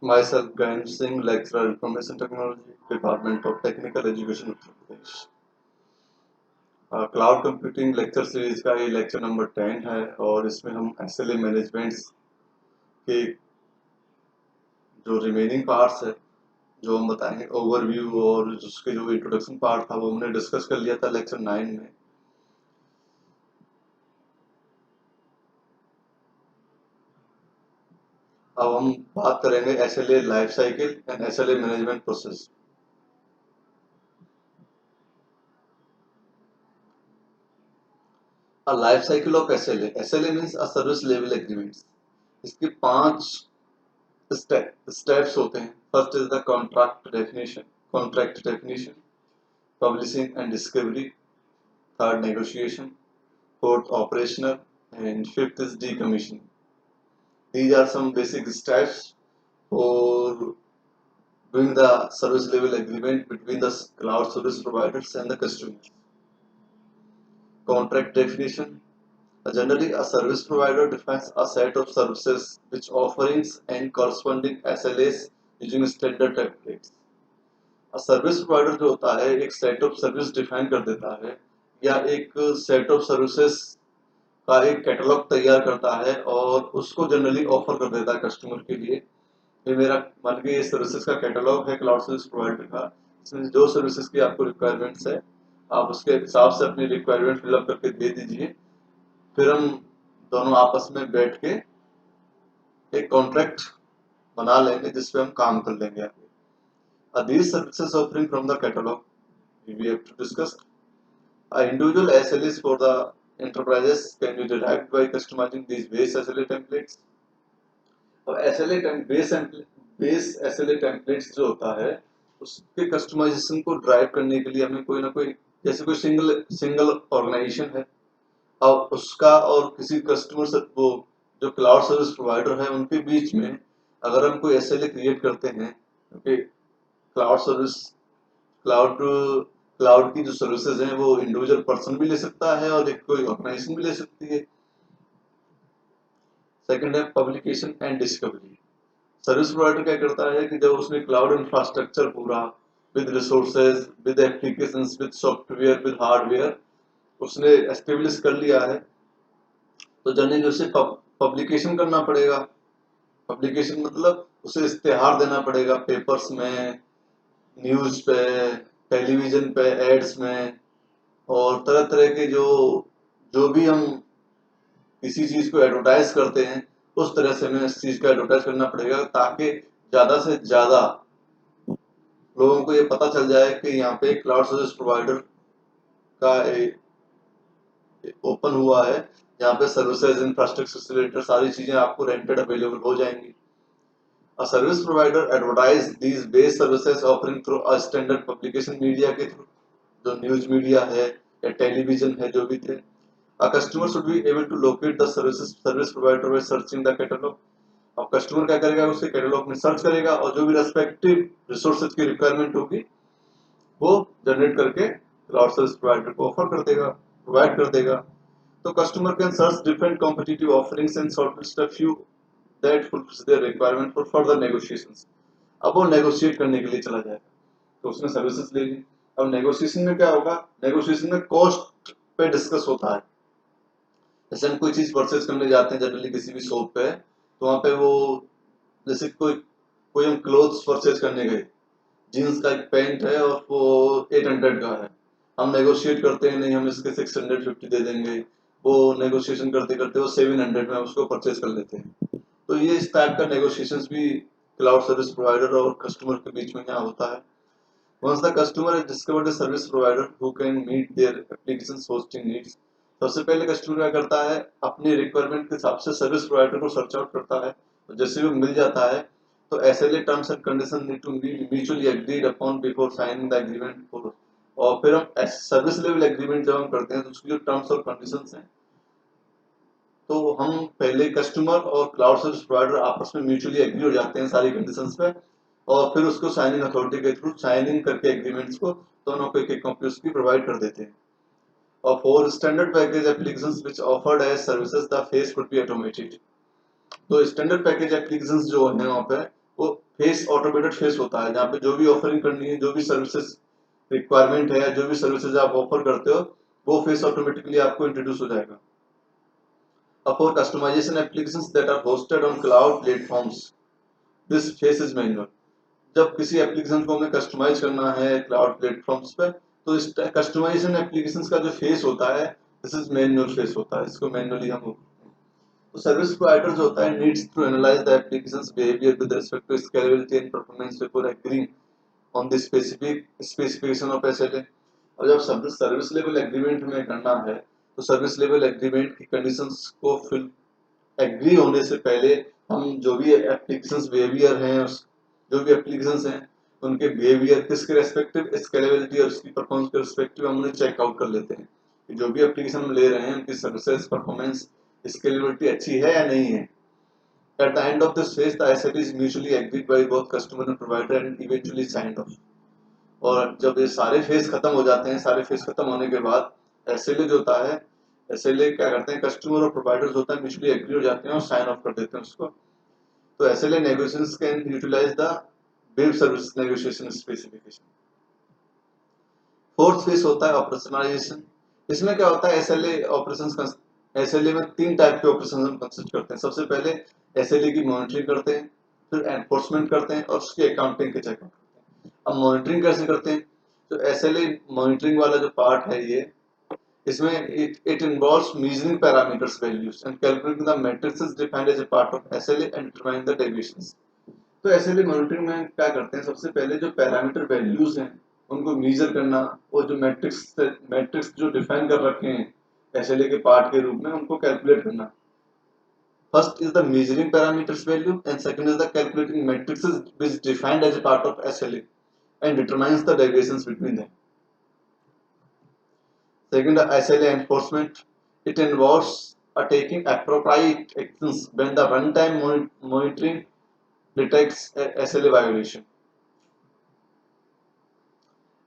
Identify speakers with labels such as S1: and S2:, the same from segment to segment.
S1: Myself, Ganesh Singh, lecturer, Information Technology, Department of Technical Education, Uttar Pradesh. Cloud computing lecture series का ये lecture number 10 है और इसमें हम एसएलए मैनेजमेंट्स के जो रिमेनिंग पार्ट्स है जो हम बताएंगे ओवरव्यू, और उसके जो इंट्रोडक्शन पार्ट था वो हमने डिस्कस कर लिया था लेक्चर 9 में। अब हम बात करेंगे SLA life cycle and SLA management process. A life cycle of SLA. SLA means a service level agreements. इसके 5 स्टेप्स होते हैं। First is the contract definition, publishing and discovery, third negotiation, fourth operational, and fifth is decommissioning. These are some basic steps for doing the service level agreement between the cloud service providers and the customers. Contract definition. Generally, a service provider defines a set of services which offerings and corresponding SLAs using standard templates. Service provider जो होता है एक set of service define कर देता है या एक set of services का एक कैटलॉग तैयार करता है और उसको जनरली ऑफर कर देता है कस्टमर के लिए। ये मेरा मान के ये सर्विसेज का कैटलॉग है क्लाउड सर्विस प्रोवाइडर का। इसमें जो सर्विसेज की आपको रिक्वायरमेंट्स है आप उसके हिसाब से अपनी रिक्वायरमेंट फिलअप करके दे दीजिए, फिर हम दोनों आपस में बैठ के एक कॉन्ट्रैक्ट बना लेंगे जिसपे हम काम कर लेंगे आगे। These services offering from the catalog we have to discuss. Individual SLAs for the enterprises can be derived by customizing these base SLA templates. और बेस SLA templates जो होता है उसके कस्टमाइजेशन को ड्राइव करने के लिए हमें कोई ना कोई, जैसे कोई सिंगल ऑर्गेनाइजेशन है और उसका और किसी कस्टमर से वो जो क्लाउड सर्विस प्रोवाइडर है उनके बीच में अगर हम कोई एसएलए क्रिएट करते हैं, क्योंकि क्लाउड सर्विस क्लाउड क्लाउड की जो सर्विसेज हैं वो इंडिविजुअल पर्सन भी ले सकता है और एक कोई ऑर्गेनाइजेशन भी ले सकती है। सेकंड है publication and discovery. Service provider क्या करता है कि जब उसने क्लाउड इंफ्रास्ट्रक्चर पूरा with resources, with applications, with software, with hardware उसने एस्टेब्लिश कर लिया है तो जनरली उसे पब्लिकेशन करना पड़ेगा। पब्लिकेशन मतलब उसे इश्तेहार देना पड़ेगा पेपर्स में, न्यूज पे, टेलीविजन पे, एड्स में, और तरह तरह के जो जो भी हम किसी चीज को एडवर्टाइज करते हैं उस तरह से हमें इस चीज का एडवर्टाइज करना पड़ेगा ताकि ज्यादा से ज्यादा लोगों को ये पता चल जाए कि यहाँ पे क्लाउड सर्विस प्रोवाइडर का ओपन हुआ है, यहाँ पे सर्विसेज इंफ्रास्ट्रक्चर से रिलेटेड सारी चीजें आपको रेंटेड अवेलेबल हो जाएंगी। A service provider advertise these base services offering through a standard publication media के थ्रू, जो न्यूज मीडिया है या टेलीविजन है जो भी थे। A customer should be able to locate the service provider by searching the catalog. अब customer क्या करेगा उसके कैटलॉग में सर्च करेगा और जो भी रेस्पेक्टिव रिसोर्सेज की रिक्वायरमेंट होगी वो जनरेट करके क्लाउड सर्विस प्रोवाइडर को ऑफर कर देगा, प्रोवाइड कर देगा। तो customer can search different competitive offerings and shortlist a few that fulfils their requirement for further negotiations. अब वो नेगोशिएट करने के लिए चला जाएगा तो उसने सर्विसेज ले ली। अब नेगोशिएशन में क्या होगा, नेगोशिएशन में कॉस्ट पे डिस्कस होता है। जैसे हम कोई चीज परचेज करने जाते हैं जनरली किसी भी शॉप पे तो वहां पे वो जैसे कोई कोई हम क्लोथ्स परचेज करने गए, जीन्स का एक पैंट है और वो 800 का है, हम नेगोशिएट करते हैं नहीं हम इसके 650 दे देंगे, वो नेगोशिएशन करते करते वो 700 में उसको परचेज कर लेते हैं। तो ये इस टाइप का नेगोशिएशंस भी क्लाउड सर्विस प्रोवाइडर और कस्टमर के बीच में यहाँ होता है। Once the customer has discovered a service provider who can meet their application's hosting needs, सबसे पहले कस्टमर क्या करता है अपनी रिक्वायरमेंट के हिसाब से सर्विस प्रोवाइडर को सर्च आउट करता है, तो जैसे भी मिल जाता है तो SLA terms and condition need to be mutually agreed upon before signing the agreement for. और फिर हम सर्विस लेवल एग्रीमेंट जब हम करते हैं तो उसकी जो टर्म्स और कंडीशंस हैं तो हम पहले कस्टमर और क्लाउड सर्विस प्रोवाइडर आपस में म्यूचुअली एग्री हो जाते हैं सारी कंडीशंस पे और फिर उसको साइनिंग अथॉरिटी के थ्रू साइनिंग करके एग्रीमेंट्स को दोनों को एक कॉपी उसकी प्रोवाइड कर देते हैं। और for standard package applications which offered as services the phase could be automated. तो स्टैंडर्ड पैकेज एप्लीकेशंस जो है वहाँ पे वो फेस ऑटोमेटेड फेस होता है, जहाँ पे जो भी ऑफरिंग करनी है, जो भी सर्विसेज रिक्वायरमेंट है, जो भी सर्विसेज आप ऑफर करते हो, वो फेस ऑटोमेटिकली आपको इंट्रोड्यूस हो जाएगा। For customization applications that are hosted on cloud platforms, this face is manual. जब किसी एप्लीकेशन को हमें कस्टमाइज करना है क्लाउड प्लेटफॉर्म्स पे, तो इस कस्टमाइजेशन एप्लीकेशंस का जो फेस होता है, दिस इज मैनुअल फेस होता है, इसको मैनुअली हम तो सर्विस प्रोवाइडर जो होता है needs to analyse the applications behaviour with respect to scalability and performance before agreeing on the specific specification of SLA. और जब सर्विस लेवल एग्रीमेंट हमें करना है, तो सर्विस लेवल एग्रीमेंट की कंडीशंस को फिल एग्री होने से पहले हम जो भी एप्लीकेशंस बिहेवियर हैं, जो भी एप्लीकेशंस हैं, उनके बिहेवियर किसके रेस्पेक्टिव स्केलेबिलिटी और उसकी परफॉर्मेंस के रेस्पेक्टिव हम उन्हें चेक आउट कर लेते हैं कि जो भी एप्लीकेशन हम ले रहे हैं उनकी सर्विसेज परफॉर्मेंस स्केलेबिलिटी अच्छी है या नहीं है। At the end of this phase, the SLA is mutually agreed by both customer and provider and eventually signed off. और जब ये सारे फेज खत्म हो जाते हैं, सारे फेज खत्म होने के बाद एसएलए जो होता है, एसएलए क्या करते हैं, कस्टमर और प्रोवाइडर होता है म्यूचुअली एग्री हो जाते हैं और साइन ऑफ कर देते हैं उसको। तो SLA negotiations can utilise the web service negotiation specification. Fourth phase होता है ऑपरेशनलाइजेशन। इसमें क्या होता है, एसएलए ऑपरेशंस, एसएलए में 3 टाइप के ऑपरेशन हम कंसिडर करते हैं। सबसे पहले एसएलए की मॉनिटरिंग करते हैं, फिर एनफोर्समेंट करते हैं और उसकी अकाउंटिंग के चेक करते हैं। अब मॉनिटरिंग कैसे करते हैं, तो एसएलए मॉनिटरिंग वाला जो पार्ट है ये, इसमें it involves measuring parameters values and calculating the matrices defined as a part of SLA and determining the deviations। तो एसएलए मॉनिटरिंग में क्या करते हैं, सबसे पहले जो पैरामीटर वैल्यूज हैं उनको मेजर करना, और जो मैट्रिक्स जो डिफाइन कर रखे हैं एसएलए के पार्ट के रूप में, उनको कैलकुलेट करना। First is the measuring parameters value and second is the calculating metrics which defined as a part of SLA and determines the deviations between them. Second, SLA enforcement. It involves taking appropriate actions when the runtime monitoring detects a SLA violation.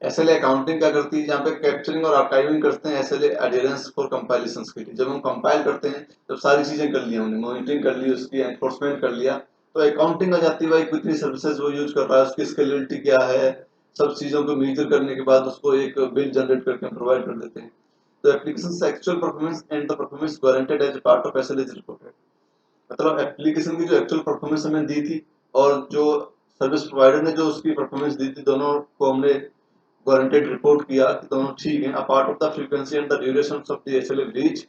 S1: SLA accounting क्या करती है, जहाँ पे capturing और archiving करते हैं SLA adherence for compilations के लिए। जब हम कंपाइल करते हैं, जब सारी चीजें कर ली हमने, मॉनिटरिंग कर ली, उसकी एनफोर्समेंट कर लिया, तो अकाउंटिंग आ जाती है, भाई कितनी सर्विसेज वो यूज कर रहा है, उसकी स्केलेबिलिटी क्या है, सब चीजों को मेजर करने के बाद उसको एक बिल जनरेट करके हम प्रोवाइड कर देते हैं। तो applications actual performance and the performance guaranteed as part of SLA is reported. मतलब एप्लीकेशन की जो एक्चुअल परफॉर्मेंस हमें दी थी और जो सर्विस प्रोवाइडर ने जो उसकी परफॉर्मेंस दी थी, दोनों को हमने गारंटेड रिपोर्ट किया कि दोनों ठीक हैं। Apart of the frequency and the duration of the SLA breach,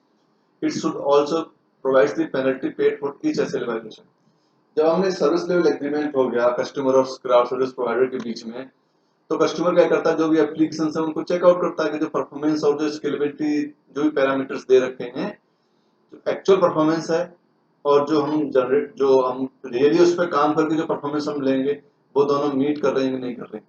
S1: it should also provides the penalty paid for each SLA violation. जब हमने सर्विस लेवल एग्रीमेंट हो गया कस्टमर और क्लाउड सर्विस प्रोवाइडर के बीच में, तो कस्टमर क्या करता है, जो भी एप्लीकेशन है उनको चेकआउट करता है कि जो परफॉर्मेंस और जो स्केलेबिलिटी, जो भी पैरामीटर्स दे रखे हैं, जो एक्चुअल परफॉर्मेंस है और जो हम जनरेट, जो हम रियली उस पर काम करके जो परफॉर्मेंस हम लेंगे, वो दोनों मीट कर रहे हैं कि नहीं कर रहे हैं।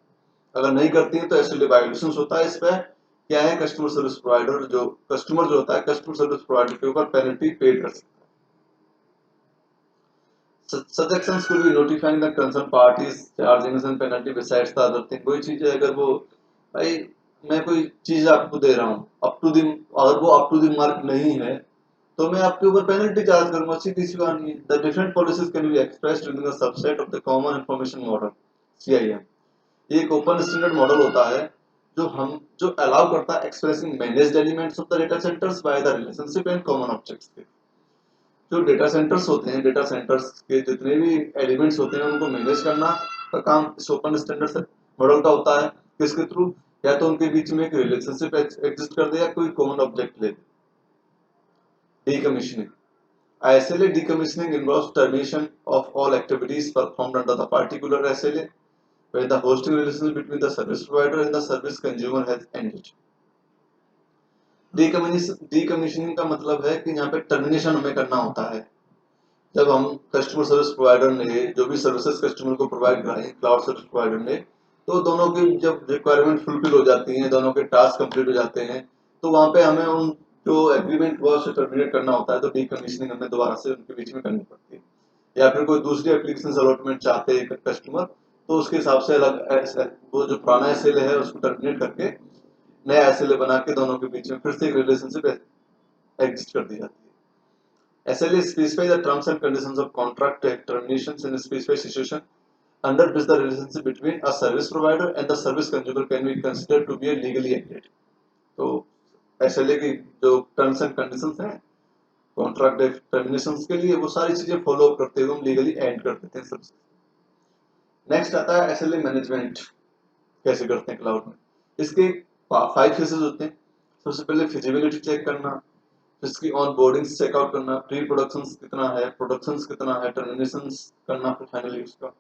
S1: अगर नहीं करती है तो एसएलए वायलेशंस होता है। इस पे क्या है, कस्टमर सर्विस प्रोवाइडर, जो कस्टमर जो होता है, कस्टमर सर्विस प्रोवाइडर के ऊपर पेनल्टी पेड कर सकता है। such actions could be notifying the concerned parties, charging some penalty besides the other thing। कोई चीज है, अगर वो, भाई मैं कोई चीज आपको दे रहा हूँ अप टू द, और वो अप टू द मार्क नहीं है, तो मैं आपके ऊपर पेनल्टी चार्ज करूंगा, सीधी सी बात है। The different policies can be expressed in the subset of the common information model, CIM. ये एक ओपन स्टैंडर्ड मॉडल होता है जो अलाउ करता है expressing managed elements of the data centres by the relationship and common objects के। जो data centres होते हैं, डेटा सेंटर्स के जितने भी एलिमेंट्स होते हैं उनको मैनेज करना का काम इस ओपन स्टैंडर्ड मॉडल का होता है। किसके थ्रू, या तो उनके बीच में एक रिलेशनशिप एग्जिस्ट कर दे या कोई कॉमन ऑब्जेक्ट ले। Decommissioning. SLA decommissioning involves termination of all activities performed under the particular SLA when the hosting relationship between the service provider and the service consumer has ended. Decommissioning का मतलब है कि यहाँ पे टर्मिनेशन हमें करना होता है। जब हम कस्टमर सर्विस प्रोवाइडर ने जो भी सर्विसेज कस्टमर को प्रोवाइड कराई क्लाउड सर्विस प्रोवाइडर ने, तो दोनों की जब रिक्वायरमेंट फुलफिल हो जाती हैं, दोनों के टास्क कंप्लीट हो जाते हैं, तो वहां पे हमें उन जो एग्रीमेंट हुआ उसे टर्मिनेट करना होता है। तो डीकमीशनिंग हमें दोबारा से उनके बीच में करनी पड़ती है। या फिर कोई दूसरी एप्लीकेशन अलॉटमेंट चाहते हैं कस्टमर, तो उसके हिसाब से अलग वो जो पुराना एसएलए है उसको टर्मिनेट करके नया एसएलए बना के दोनों के बीच में फिर से एक रिलेशनशिप एग्जिस्ट कर दी जाती है। SLA specifies the terms and conditions of contract terminations in a specified situation under which the relationship between a service provider and the service consumer can be considered to be a legally ended. तो SLA की जो terms and conditions हैं contract terminations के लिए वो सारी चीजें follow up करते हुए हम लीगली एंड कर देते हैं सबसे। नेक्स्ट आता है SLA मैनेजमेंट कैसे करते हैं क्लाउड में। इसके 5 फेसेस होते हैं। सबसे पहले फिजिबिलिटी चेक करना, इसकी ऑन बोर्डिंग चेकआउट करना, प्री प्रोडक्शन कितना है, प्रोडक्शन कितना है, टर्मिनेशन करना, फिर फाइनली उसका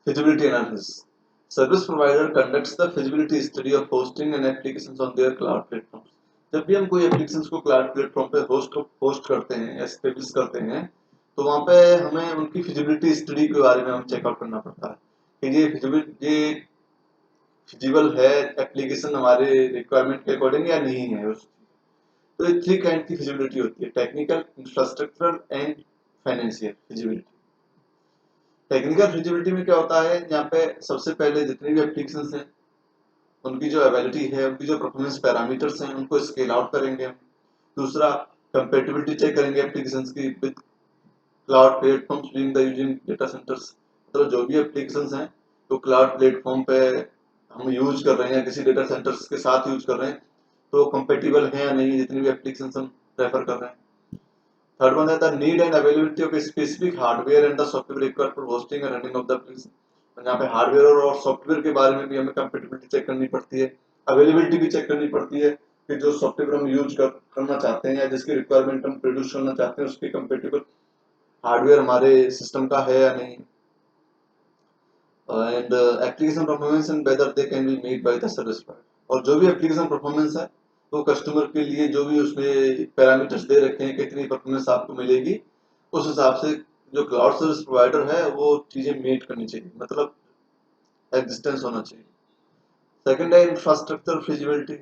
S1: feasibility analysis. Service provider conducts the feasibility study of hosting and applications on their cloud platforms. जब भी हम कोई एप्लीकेशंस को क्लाउड प्लेटफॉर्म पे होस्ट करते हैं, एस्टेब्लिश करते हैं, तो वहाँ पे हमें उनकी फिजिबिलिटी स्टडी के बारे में हम चेकआउट करना पड़ता है कि ये फिजिबल है एप्लीकेशन हमारे रिक्वायरमेंट के अकॉर्डिंग या नहीं है। तो ये 3 काइंड की फिजिबिलिटी होती है, technical, infrastructural and financial feasibility. Technical feasibility में क्या होता है, यहाँ पे सबसे पहले जितनी भी एप्लीकेशंस हैं उनकी जो अवेलिटी है, उनकी जो परफॉर्मेंस पैरामीटर्स हैं उनको स्केल आउट करेंगे हम। दूसरा कंपैटिबिलिटी चेक करेंगे एप्लीकेशंस की with cloud platforms being the using data centres. मतलब जो भी एप्लीकेशंस हैं तो क्लाउड प्लेटफॉर्म पे हम यूज कर रहे हैं, किसी डेटा सेंटर्स के साथ यूज कर रहे हैं, तो कंपैटिबल है या नहीं जितनी भी एप्लीकेशंस हम रेफर कर रहे हैं। थर्ड वन है the need and availability of specific hardware and the software required for hosting and running of the application. यहाँ पे हार्डवेयर और सॉफ्टवेयर के बारे में भी हमें कंपैटिबिलिटी चेक करनी पड़ती है, अवेलेबिलिटी भी चेक करनी पड़ती है कि जो सॉफ्टवेयर हम यूज करना चाहते हैं या जिसकी रिक्वायरमेंट हम प्रोड्यूस करना चाहते हैं उसके कंपैटिबल हार्डवेयर हमारे सिस्टम का है या नहीं। And application performance and whether they can be made by the service provider. और जो भी एप्लीकेशन परफॉर्मेंस है तो कस्टमर के लिए जो भी उसमें पैरामीटर्स दे रखे हैं कितनी परफॉर्मेंस आपको मिलेगी, उस हिसाब से जो क्लाउड सर्विस प्रोवाइडर है वो चीजें मीट करनी चाहिए, मतलब एग्जिस्टेंस होना चाहिए। सेकंड है इंफ्रास्ट्रक्चर फिजिबिलिटी।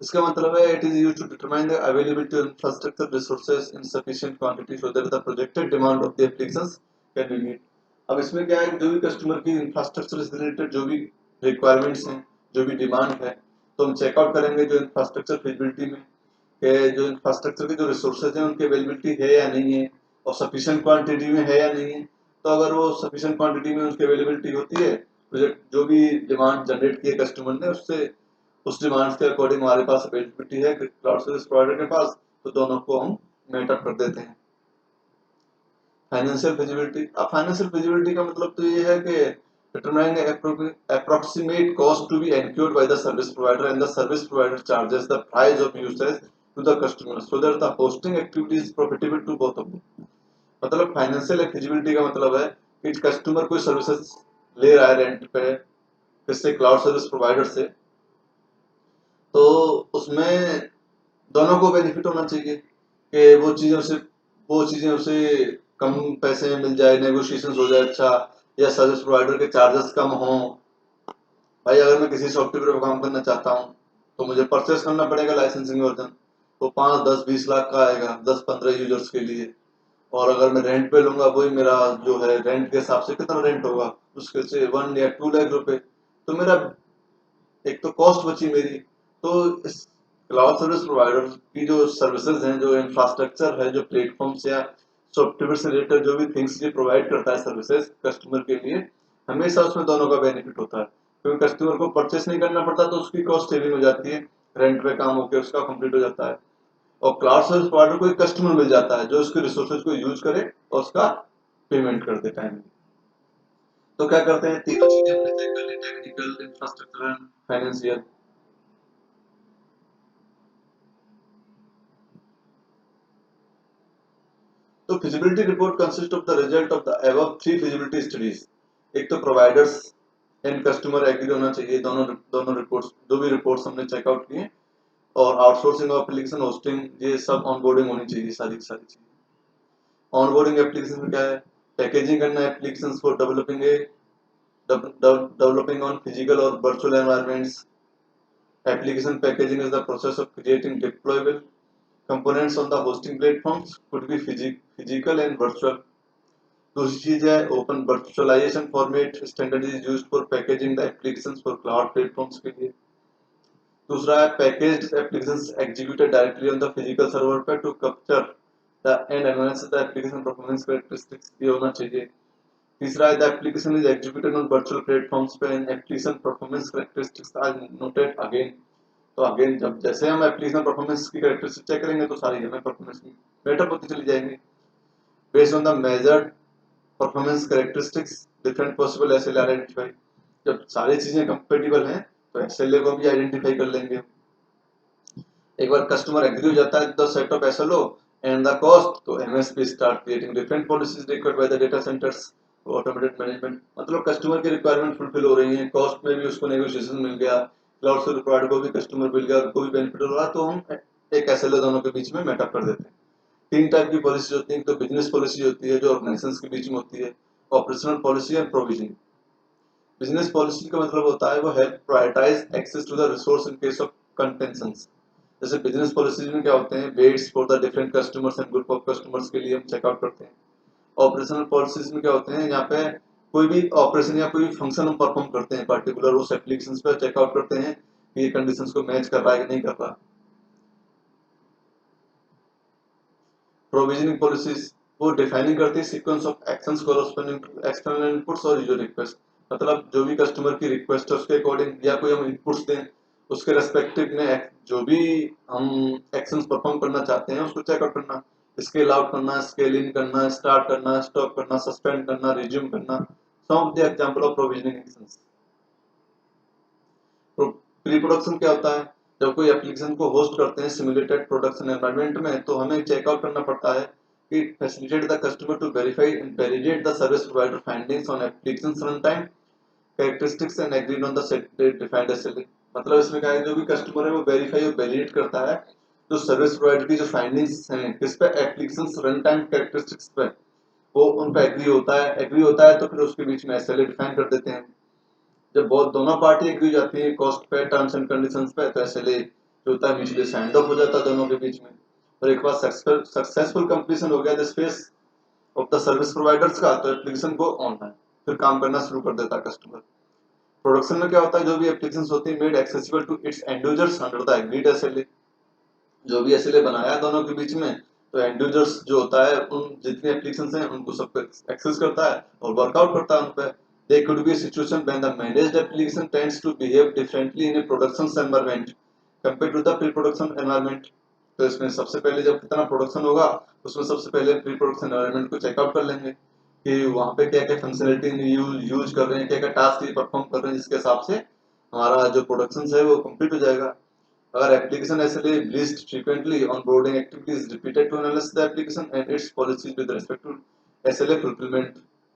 S1: इसका मतलब है it is used to determine the availability of infrastructure resources in sufficient quantity so that the projected demand of the applications can be meet. अब इसमें क्या है, जो भी कस्टमर की इंफ्रास्ट्रक्चर से रिलेटेड जो भी रिक्वायरमेंट्स हैं, जो भी डिमांड है, तो हम चेकआउट करेंगे जो इंफ्रास्ट्रक्चर फिजिबिलिटी में कि जो इंफ्रास्ट्रक्चर के जो रिसोर्सेज हैं उनकी अवेलेबिलिटी है या नहीं है और सफिशिएंट क्वांटिटी में है या नहीं है। तो अगर वो सफिशिएंट क्वांटिटी में उसकी अवेलेबिलिटी होती है, प्रोजेक्ट जो भी डिमांड जनरेट की है कस्टमर ने उससे उस डिमांड्स के अकॉर्डिंग हमारे पास अवेलेबिलिटी है क्लाउड सर्विस प्रोवाइडर के पास, तो दोनों को हम मेट अप कर देते हैं। Financial feasibility. अब फाइनेंशियल फिजिबिलिटी का मतलब तो ये है कि determining the approximate cost to be incurred by the service provider and the service provider charges the price of usage to the customer so that the hosting activity is profitable to both of them। मतलब financial feasibility का मतलब है कि customer कोई services ले रहा है rent पे किससे, क्लाउड सर्विस प्रोवाइडर से, तो उसमें दोनों को बेनिफिट होना चाहिए कि वो चीजें उसे कम पैसे में मिल जाए, नेगोशिएशंस हो जाए अच्छा, या सर्विस प्रोवाइडर के चार्जेस कम हो। भाई अगर मैं किसी सॉफ्टवेयर पर काम करना चाहता हूँ तो मुझे परचेस करना पड़ेगा लाइसेंसिंग वर्जन, वो 5 10 20 लाख का आएगा 10 15 यूजर्स के लिए। और अगर मैं रेंट पे लूंगा वही मेरा जो है रेंट के हिसाब से कितना रेंट होगा उसके से 1 या 2 लाख रुपए, तो मेरा एक तो कॉस्ट बची मेरी। तो इस क्लाउड सर्विस प्रोवाइडर की जो सर्विसेज हैं, जो इंफ्रास्ट्रक्चर है, जो प्लेटफॉर्म्स या सॉफ्टवेयर से रिलेटेड जो भी थिंग्स ये प्रोवाइड करता है सर्विसेज कस्टमर के लिए, हमेशा उसमें दोनों का बेनिफिट होता है क्योंकि कस्टमर को परचेस नहीं करना पड़ता तो उसकी कॉस्ट सेविंग हो जाती है, रेंट पे काम होकर उसका कंप्लीट हो जाता है। और क्लाउड सर्विस प्रोवाइडर को एक कस्टमर मिल जाता है जो उसके रिसोर्सेज को यूज करे और उसका पेमेंट कर दे टाइम में। तो क्या करते हैं, तीनों चीजें हमने चेक कर ली, टेक्निकल, इंफ्रास्ट्रक्चर एंड फाइनेंशियल। तो feasibility report consist of the result of the above 3 feasibility studies. एक तो प्रोवाइडर्स एंड कस्टमर एग्री होना चाहिए, दोनों दोनों रिपोर्ट्स, जो भी रिपोर्ट्स हमने चेकआउट किए, और आउटसोर्सिंग ऑफ एप्लीकेशन होस्टिंग, ये सब ऑनबोर्डिंग होनी चाहिए सारी की सारी चीजें। ऑनबोर्डिंग एप्लीकेशन में क्या है, पैकेजिंग करना applications for developing on physical और virtual environments. Application packaging is the process of creating deployable components on the hosting platforms could be physical and virtual। दूसरी चीज है open virtualization format standard is used for packaging the applications for cloud platforms के लिए। दूसरा है packaged applications executed directly on the physical server पे to capture the and analyze the application performance characteristics, ये होना चाहिए। तीसरा है the application is executed on virtual platforms पे and application performance characteristics are noted again. तो again जब जैसे हम एप्लीकेशन परफॉर्मेंस की कैरेक्टरिस्टिक्स चेक करेंगे तो सारी हमें परफॉर्मेंस बेटर होती चली जाएंगी। Based on the measured performance characteristics different possible SLA identify. जब सारी चीजें कंपेटिबल हैं तो एसएलए को भी आइडेंटिफाई कर लेंगे। एक बार कस्टमर एग्री हो जाता है the set of SLO and the cost, तो MSP start creating different policies required by the data centers automated management. मतलब कस्टमर की रिक्वायरमेंट फुलफिल हो रही है, कॉस्ट में भी उसको नेगोशिएशन मिल गया, क्लाउड सर्विस प्रोवाइडर को भी कस्टमर मिल गया, उनको भी बेनिफिट हो रहा, तो हम एक एसएलओ दोनों के बीच में मेटअप कर देते हैं। तीन टाइप की पॉलिसी होती है, तो बिजनेस पॉलिसी होती है जो ऑर्गेनाइजेशंस के बीच में होती है, operational policy and provisioning. Business policy का मतलब होता है वो help prioritize access to the resource in case of contentions. जैसे बिजनेस पॉलिसीज में क्या होते हैं, weights for the different customers and group of customers के लिए हम चेकआउट करते हैं। ऑपरेशनल पॉलिसीज में क्या होते हैं, यहाँ पे कोई भी ऑपरेशन या कोई फंक्शन हम परफॉर्म करते हैं पर्टिकुलर उस एप्लीकेशन पे चेकआउट करते हैं कि ये कंडीशंस को मैच कर रहा है कि नहीं कर रहा। प्रोविजनिंग पॉलिसीज वो डिफाइनिंग करती है sequence of actions corresponding to external inputs और यूजर रिक्वेस्ट। मतलब जो भी कस्टमर की रिक्वेस्ट है उसके अकॉर्डिंग या कोई हम इनपुट्स दें उसके रेस्पेक्टिव में जो भी हम एक्शंस परफॉर्म करना चाहते हैं उसको चेकआउट करना, स्केल आउट करना, स्केल इन करना, स्टार्ट करना, स्टॉप करना, सस्पेंड करना, रिज्यूम करना। Some of the example of provisioning actions. Pre production क्या होता है, जब कोई एप्लीकेशन को होस्ट करते हैं सिमुलेटेड प्रोडक्शन एनवायरनमेंट में तो हमें चेकआउट करना पड़ता है कि facilitate the customer to verify and validate the service provider findings on application run time characteristics and agreed on the set defined SLA. मतलब इसमें क्या है, जो भी कस्टमर है वो वेरीफाई और वैलिडेट करता है जो सर्विस प्रोवाइडर की जो फाइंडिंग्स हैं किस पे, एप्लीकेशन रन टाइम कैरेक्टरिस्टिक्स पे, वो उन पे एग्री होता है तो फिर उसके बीच में एसएलए डिफाइन कर देते हैं। जब बहुत दोनों पार्टी एग्री हो जाती है कॉस्ट पे, टर्म्स एंड कंडीशंस पे, तो एसएलए जो होता है म्यूचुअली साइंड ऑफ हो जाता है दोनों के बीच में। और एक बार सक्सेसफुल कंप्लीशन हो गया the space of the service providers का, तो एप्लीकेशन को ऑन है, फिर काम करना शुरू कर देता है कस्टमर। प्रोडक्शन में क्या होता है, जो भी एप्लीकेशंस होती है made accessible to its end users under the agreed SLA. जो भी एसएलए बनाया है दोनों के बीच में, तो एंड यूजर्स जो होता है उन जितनी एप्लीकेशंस हैं उनको सब एक्सेस करता है और वर्कआउट करता है उन पे। There could be a situation when the managed application tends to behave differently in a production environment compared to the pre-production environment। तो इसमें सबसे पहले जब कितना प्रोडक्शन होगा उसमें सबसे पहले प्री प्रोडक्शन एनवायरनमेंट को चेकआउट कर लेंगे कि वहाँ पे क्या क्या फंक्शनलिटी यूज कर रहे हैं, क्या क्या टास्क परफॉर्म कर रहे हैं, जिसके हिसाब से हमारा जो प्रोडक्शन है वो कंप्लीट हो जाएगा। अगर एप्लीकेशन ऐसे list frequently onboarding activities repeated to analyse the application and its policies with respect to SLA fulfilment.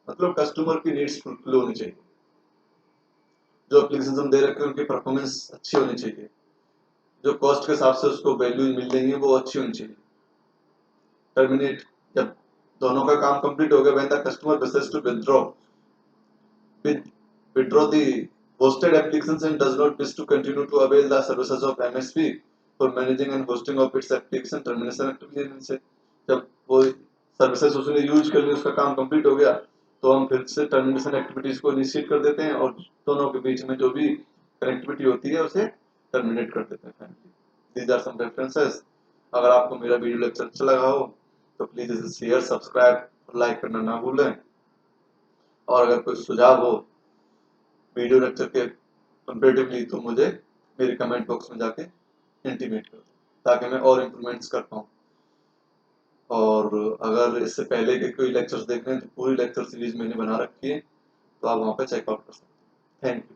S1: मतलब कस्टमर की नीड्स फुलफिल होनी चाहिए, जो एप्लीकेशन हम दे रखे हैं उनकी परफॉर्मेंस अच्छी होनी चाहिए, जो कॉस्ट के हिसाब से उसको वैल्यू मिल रही है वो अच्छी होनी चाहिए। टर्मिनेट, जब दोनों का काम कंप्लीट हो गया, when the customer wishes to withdraw the hosted applications and does not wish to continue to avail the services of MSP for managing and hosting of its application, termination activity से जब वो services उसने use कर ली, उसका काम complete हो गया, तो हम फिर से टर्मिनेशन एक्टिविटीज को इनिशिएट कर देते हैं और दोनों के बीच में जो भी कनेक्टिविटी होती है उसे टर्मिनेट कर देते हैं। These are some references. अगर आपको मेरा वीडियो लेक्चर अच्छा लगा हो तो प्लीज इसे शेयर, सब्सक्राइब और लाइक करना ना भूलें। और अगर कोई सुझाव हो वीडियो लेक्चर के कंपेरेटिवली तो मुझे मेरे कमेंट बॉक्स में जाके इंटीमेट कर दो ताकि मैं और इम्प्रूवमेंट्स कर पाऊँ। और अगर इससे पहले के कोई लेक्चर्स देखने हैं तो पूरी लेक्चर सीरीज मैंने बना रखी है, तो आप वहाँ पे चेकआउट कर सकते हैं। Thank you.